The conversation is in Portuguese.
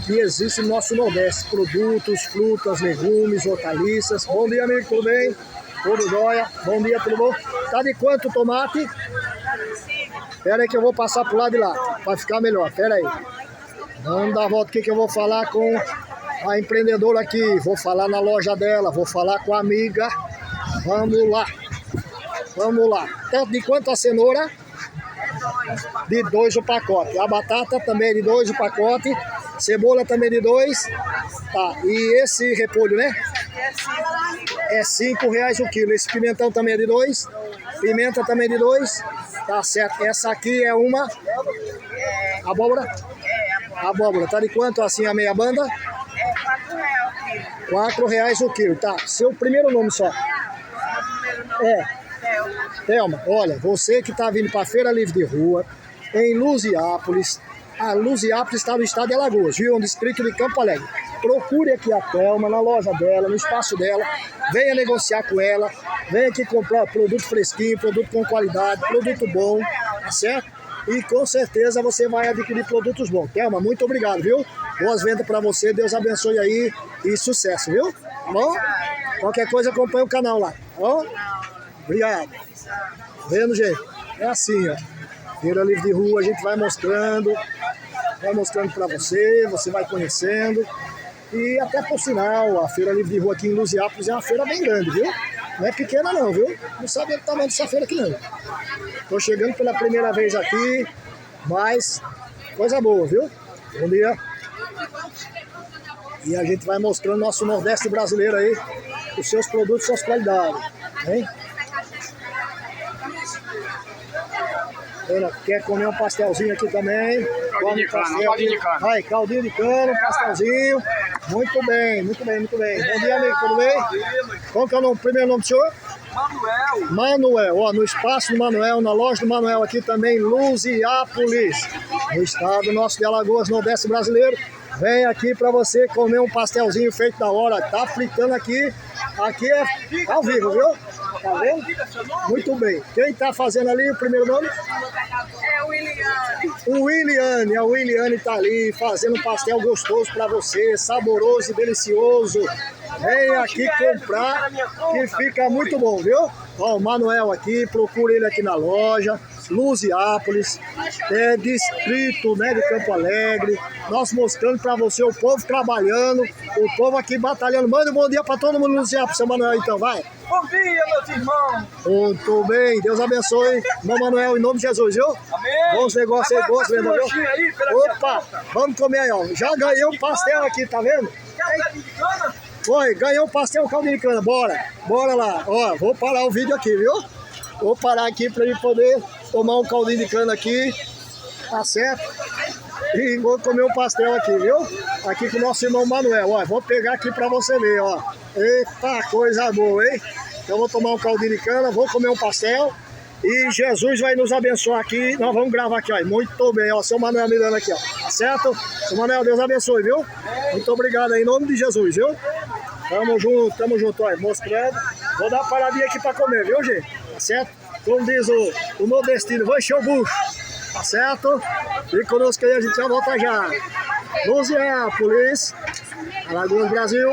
que existe no nosso Nordeste. Produtos, frutas, legumes, hortaliças. Bom dia, amigo, tudo bem? Tudo jóia? Bom dia, tudo bom? Tá de quanto o tomate? Pera aí que eu vou passar pro lado de lá, para ficar melhor. Pera aí. Vamos dar a volta aqui que eu vou falar com a empreendedora aqui. Vou falar na loja dela, vou falar com a amiga. Vamos lá. Vamos lá. Tanto de quanto a cenoura? De 2 o pacote. A batata também é de 2 o pacote. Cebola também de 2. Tá. E esse repolho, né? É R$5 o quilo. Esse pimentão também é de 2. Pimenta também de 2. Tá certo. Essa aqui é uma abóbora. Abóbora. Tá de quanto assim a meia banda? R$4 o quilo. Tá. Seu primeiro nome só. Thelma, olha, você que está vindo para a Feira Livre de Rua, em Luziápolis, a Luziápolis está no estado de Alagoas, viu? Um distrito de Campo Alegre. Procure aqui a Thelma, na loja dela, no espaço dela, venha negociar com ela, venha aqui comprar produto fresquinho, produto com qualidade, produto bom, tá certo? E com certeza você vai adquirir produtos bons. Thelma, muito obrigado, viu? Boas vendas para você, Deus abençoe aí e sucesso, viu? Tá bom? Qualquer coisa acompanha o canal lá, tá bom? Obrigado. Vendo, gente? É assim, ó. Feira Livre de Rua, a gente vai mostrando para você, você vai conhecendo. E até por sinal, a Feira Livre de Rua aqui em Luziápolis é uma feira bem grande, viu? Não é pequena não, viu? Não sabe o tamanho dessa feira aqui não. Tô chegando pela primeira vez aqui, mas coisa boa, viu? Bom dia. E a gente vai mostrando nosso Nordeste brasileiro aí, os seus produtos, suas qualidades, hein? Quer comer um pastelzinho aqui também? Caldinho de cana, caldinho de cana. Vai, caldinho de cana, pastelzinho. Muito bem, muito bem, muito bem. Bom dia, amigo, tudo bem? Qual que é o primeiro nome do senhor? Manuel. Manuel, ó, no espaço do Manuel, na loja do Manuel aqui também, Luziápolis, no estado nosso de Alagoas, Nordeste brasileiro. Vem aqui para você comer um pastelzinho feito da hora. Tá fritando aqui. Aqui é ao vivo, viu? Tá vendo? Muito bem. Quem tá fazendo ali o primeiro nome? É o Williane. O Williane. A Williane tá ali fazendo um pastel gostoso para você, saboroso e delicioso. Vem aqui comprar que fica muito bom, viu? Ó, o Manuel aqui, procure ele aqui na loja. Luziápolis, é distrito, né, de Campo Alegre. Nós mostrando para você o povo trabalhando, o povo aqui batalhando. Manda um bom dia para todo mundo no Luziápolis, seu Manuel, então, vai. Bom dia, meus irmãos. Muito bem, Deus abençoe. Irmão Manuel, em nome de Jesus, viu? Amém. Bons negócios aí, boas vendas, viu? Aí, opa, vamos comer aí, ó. Já ganhei um pastel aqui, tá vendo? Foi, ganhei um pastel caldinho de cana, bora lá. Ó, vou parar o vídeo aqui, viu? Vou parar aqui para ele poder tomar um caldinho de cana aqui, tá certo? E vou comer um pastel aqui, viu? Aqui com o nosso irmão Manuel, ó. Vou pegar aqui para você ver, ó. Eita, coisa boa, hein? Então vou tomar um caldinho de cana, vou comer um pastel e Jesus vai nos abençoar aqui. Nós vamos gravar aqui, ó. Muito bem, ó. Seu Manuel mirando aqui, ó. Certo? Seu Manuel, Deus abençoe, viu? Muito obrigado aí, em nome de Jesus, viu? Tamo junto, ó. Mostrando. Vou dar uma paradinha aqui para comer, viu, gente? Tá certo? Como diz o nordestino, vai encher o bucho. Tá certo? Fique conosco aí, a gente já volta já. Luziápolis, Alagoas, Brasil.